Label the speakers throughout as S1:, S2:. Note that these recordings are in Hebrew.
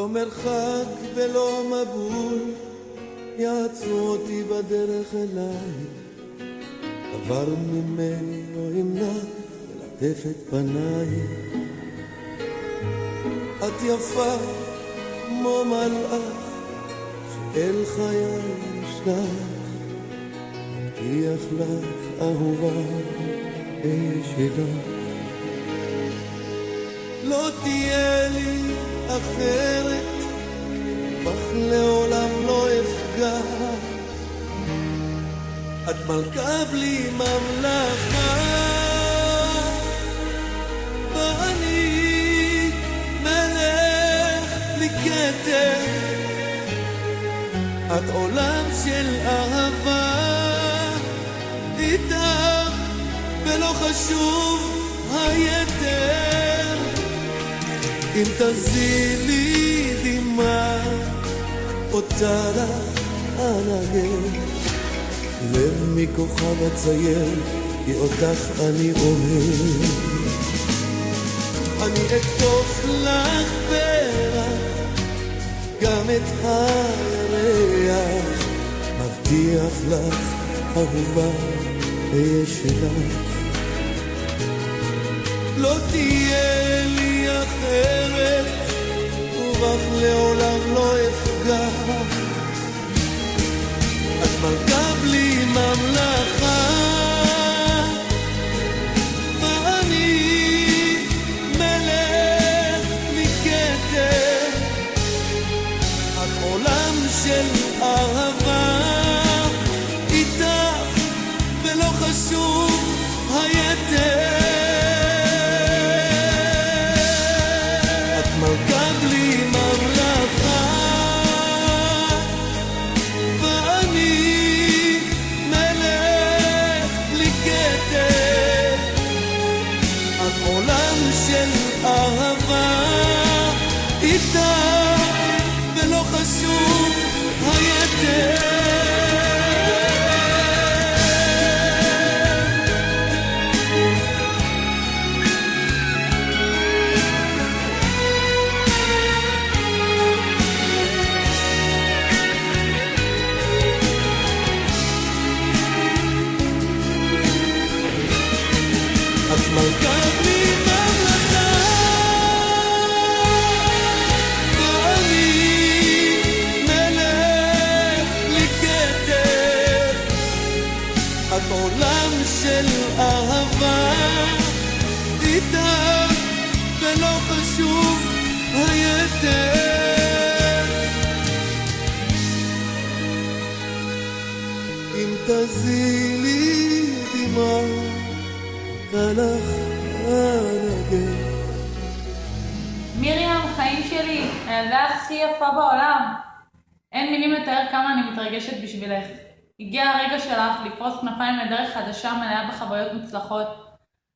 S1: לא מרחק ולא מבול יעצרו אותי בדרך אליי, עבר ממני לא ימנע ולטף את פניי. את יפה כמו מלאך שאל חיי נשלח, מבטיח לך אהובה שלך. לא תהיה לי אחרת, בך לעולם לא אפגע, את מלכה בלי ממלכה, ואני מלך בלי כתר, את עולם של אהבה, איתך ולא חשוב היתר. אם תזילי דמעה אותה לך אנגן, לב מכוכב אציין כי אותך אני אוהב. אני אקטוף לך פרח גם את הירח, מבטיח לך אהובה אהיה שלך. לא תהיה לי אחרת ובך לעולם לא אפגע, את מלכה בלי ממלכה, ואני מלך מכתר, את עולם של אהבה, איתך ולא חשוב היתר. אהבה איתה ולא חשוב היתר. את מלכה בלי ממלכה, עולם של אהבה, איתך ולא חשוב היתר. אם תזילי דמעה אותה לך אנגן.
S2: מרים, חיים שלי, הילדה הכי יפה בעולם. אין מילים לתאר כמה אני מתרגשת בשבילך. הגיע הרגע שלך לפרוס כנפיים לדרך חדשה מלאה בחוויות מוצלחות.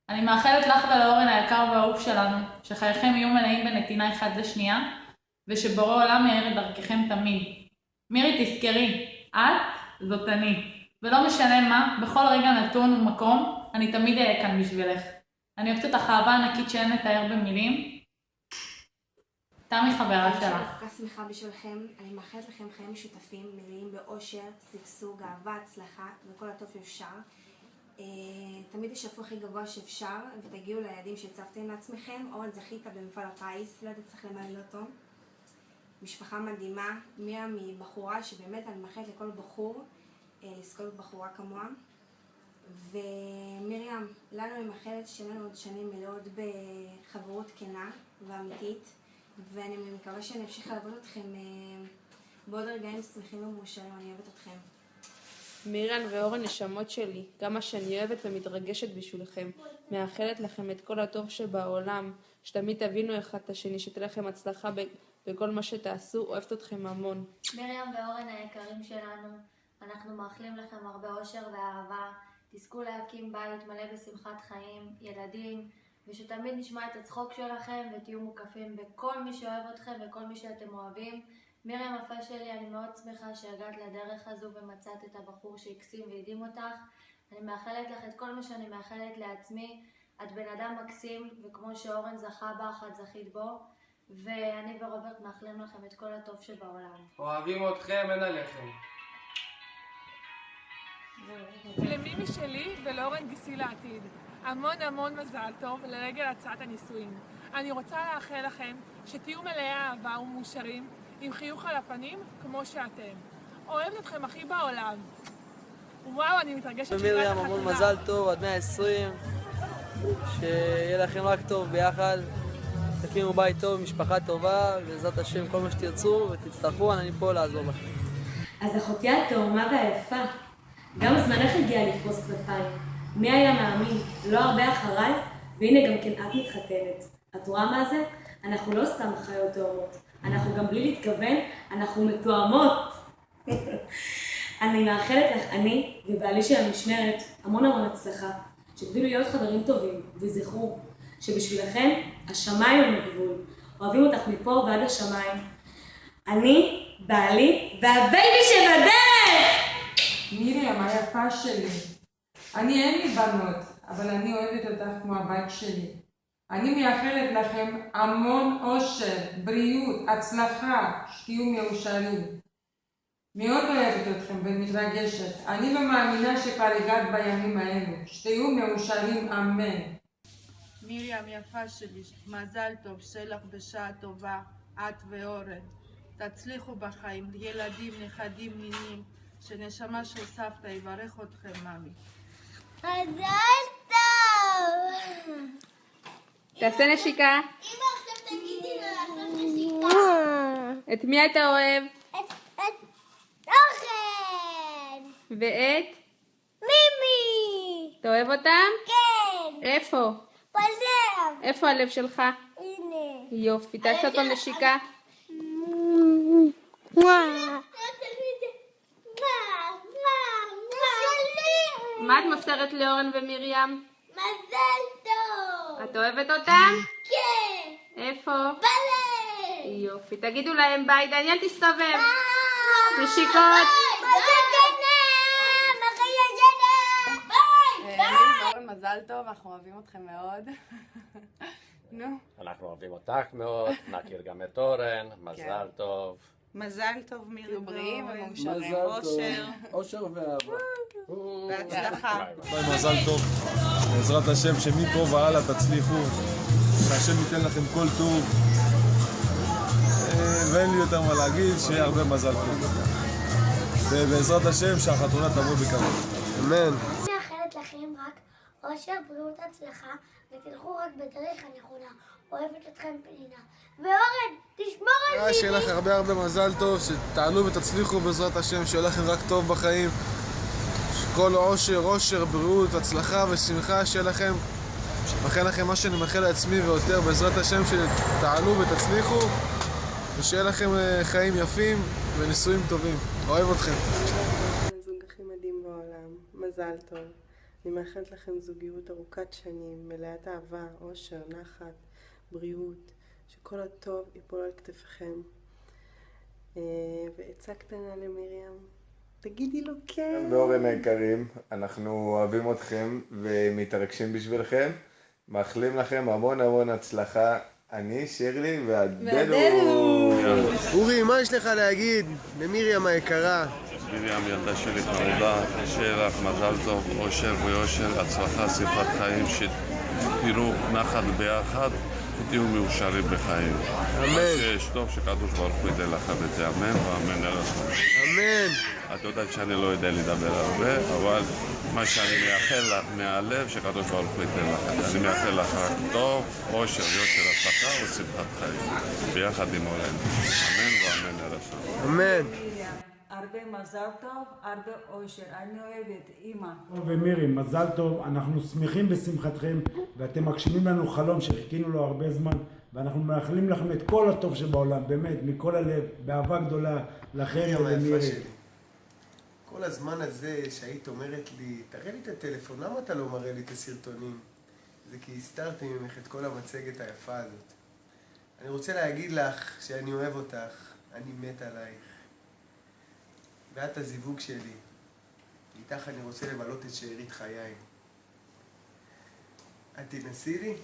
S2: אני מאחלת לך ולאורן היקר והאהוב שלנו, שחייכם יהיו מלאים בנתינה אחד לשנייה, ושבורא עולם יאיר את דרככם תמיד. מירי, תזכרי, את זאת אני. ולא משנה מה, בכל רגע נתון ומקום, אני תמיד אהיה כאן בשבילך. אני אוהבת אותך אהבה ענקית שאין לתאר במילים. תמי חברה שלך.
S3: אני כל כך שמחה בשבילכם, אני מאחלת לכם חיים משותפים, מלאים באושר, שגשוג, אהבה, הצלחה וכל הטוב שאפשר. תמיד תשאפו הכי גבוה שאפשר ותגיעו ליעדים שהצבתם לעצמכם. אורן, זכית במפעל הפיס, לא יודעת צריך למלא אותו. משפחה מדהימה, מרים היא בחורה שבאמת אני מאחלת לכל בחור לזכות בחורה כמוה. ומרים, לנו אני מאחלת שלנו עוד שנים מלאות בחברות כנה ואמיתית, ואני מקווה שאני אמשיך לעבוד אתכם בעוד רגעים שמחים ומאושרים. אני אוהבת אתכם.
S4: מירן ואורן נשמות שלי, כמה שאני אוהבת ומתרגשת בשבילכם. מאחלת לכם את כל הטוב שבעולם, שתמיד תבינו אחד את השני, שתהיה לכם הצלחה בכל מה שתעשו. אוהבת אתכם המון.
S5: מרים ואורן היקרים שלנו, אנחנו מאחלים לכם הרבה אושר ואהבה, תזכו להקים בית מלא בשמחת חיים, ילדים, ושתמיד נשמע את הצחוק שלכם ותהיו מוקפים בכל מי שאוהב אתכם וכל מי שאתם אוהבים. מרים יפה שלי, אני מאוד שמחה שהגעת לדרך הזו ומצאת את הבחור שהקסים והדהים אותך. אני מאחלת לך את כל מה שאני מאחלת לעצמי. את בן אדם מקסים, וכמו שאורן זכה בך, את זכית בו. ואני ורוברט מאחלים לכם את כל הטוב שבעולם.
S6: אוהבים אתכם, אין עליכם.
S7: למימי שלי ולאורן גיסי לעתיד, המון המון מזל טוב לרגל הצעת הנישואים. אני רוצה לאחל לכם שתהיו מלאי אהבה ומאושרים, עם חיוך על הפנים כמו שאתם. אוהבת אתכם הכי בעולם. וואו, אני מתרגשת לקראת
S8: מרים,
S7: החתונה.
S8: המון מזל טוב, עד 120, שיהיה לכם רק טוב ביחד, תקימו בית טוב, משפחה טובה, בעזרת השם כל מה שתרצו ותצטרכו, אני פה לעזור לכם.
S9: אז אחותי התאומה והיפה, גם זמנך הגיע לפרוס כנפיים. מי היה מאמין? לא הרבה אחריי, והנה גם כן את מתחתנת. את רואה מה זה? אנחנו לא סתם חיות תאומות, אנחנו גם בלי להתכוון, אנחנו מתואמות. אני מאחלת לך, אני ובעלי של המשמרת, המון המון הצלחה, שתגדלו להיות חברים טובים, וזכרו שבשבילכם השמיים הם הגבול. אוהבים אותך מפה ועד השמיים. אני, בעלי והבייבי שבדרך!
S10: מרים, היפה שלי. אני אין לי בנות, אבל אני אוהבת אותך כמו הבית שלי. אני מאחלת לכם המון אושר, בריאות, הצלחה, שתהיו מאושרים. מאוד אוהבת אתכם ומתרגשת. אני לא מאמינה שכבר הגעת בימים האלו. שתהיו מאושרים, אמן.
S4: מרים יפה שלי, מזל טוב, שיהיה לך בשעה טובה, את ואורן. תצליחו בחיים, ילדים, נכדים, מינים, שנשמה של סבתא יברך אתכם, ממי.
S11: מזל טוב!
S4: תעשה נשיקה.
S11: אמא, עכשיו תגידי לו לעשות נשיקה.
S4: את מי אתה אוהב?
S11: את אורן!
S4: ואת?
S11: מימי!
S4: אתה אוהב אותם?
S11: כן!
S4: איפה?
S11: בלב!
S4: איפה הלב שלך?
S11: הנה!
S4: יופי, תעשה אותו נשיקה. מה את מוסרת לאורן ומרים?
S11: מזל טוב!
S4: את אוהבת אותם?
S11: כן!
S4: איפה?
S11: בלב!
S4: יופי, תגידו להם ביי, דניאל תסתובב.
S11: ביי!
S4: נשיקות.
S12: אורן, מזל טוב, אנחנו אוהבים אתכם מאוד. נו.
S13: אנחנו אוהבים אותך מאוד, נכיר גם את אורן, מזל טוב.
S14: מזל טוב מרים.
S12: תהיו בריאים ומאושרים.
S14: אושר.
S1: אושר ואהבה.
S14: בהצלחה.
S15: מזל טוב. בעזרת השם שמפה והלאה תצליחו, שהשם ייתן לכם כל טוב. ואין לי יותר מה להגיד, שיהיה הרבה מזל טוב. ובעזרת השם שהחתונה תבוא בקרוב. אמן.
S11: אני מאחלת לכם רק אושר, בריאות, הצלחה, ותלכו רק בדרך הנכונה. אוהבת אתכם פנינה. ואורן, תשמור על לי!
S15: שיהיה לך הרבה מזל טוב, שתעלו ותצליחו בעזרת השם, שיהיה לכם רק טוב בחיים. כל אושר, בריאות, הצלחה ושמחה, שיהיה לכם. מאחל לכם מה שאני מאחל לעצמי ויותר, בעזרת השם שתעלו ותצליחו, ושיהיה לכם חיים יפים ונישואים טובים. אוהב אתכם.
S16: זוג הכי מדהים בעולם, מזל טוב. אני מאחלת לכם זוגיות ארוכת שנים, מלאת אהבה, אושר, נחת, בריאות, שכל הטוב ייפול על כתפיכם. ועצה קטנה למרים, תגידי לו כן.
S17: ואורן היקרים, אנחנו אוהבים אתכם ומתרגשים בשבילכם. מאחלים לכם המון הצלחה. אני, שירלי ועדנו.
S15: אורי, מה יש לך להגיד למרים היקרה?
S18: מרים, ילדה שלי חמודה, שיהיה לך מזל טוב, אושר ויושר, הצלחה, שמחת חיים, שתראו נחת ביחד ותהיו מאושרים בחיים.
S15: אמן.
S18: שיש טוב שקדוש ברוך הוא ייתן לך את זה, אמן ואמן לרצון.
S15: אמן.
S18: את יודעת שאני לא יודע לדבר הרבה, אבל מה שאני מאחל לך מהלב, שקדוש ברוך הוא ייתן לך. אני מאחל לך רק טוב, אושר, יושר, הצלחה ושמחת חיים, ביחד עם אורן. אמן ואמן לרצון.
S15: אמן.
S14: הרבה מזל טוב, הרבה אושר. אני אוהבת, אמא.
S19: ומירי, מזל טוב, אנחנו שמחים בשמחתכם, ואתם מגשימים לנו חלום שחיכינו לו הרבה זמן, ואנחנו מאחלים לכם את כל הטוב שבעולם, באמת, מכל הלב, באהבה גדולה, לכם ולמירי.
S20: כל הזמן הזה שהיית אומרת לי, תראה לי את הטלפון, למה אתה לא מראה לי את הסרטונים? זה כי הסתרתי ממך את כל המצגת היפה הזאת. אני רוצה להגיד לך שאני אוהב אותך, אני מת עלייך. ואת הזיווג שלי. איתך אני רוצה לבלות את שארית חיי. את תנסי לי?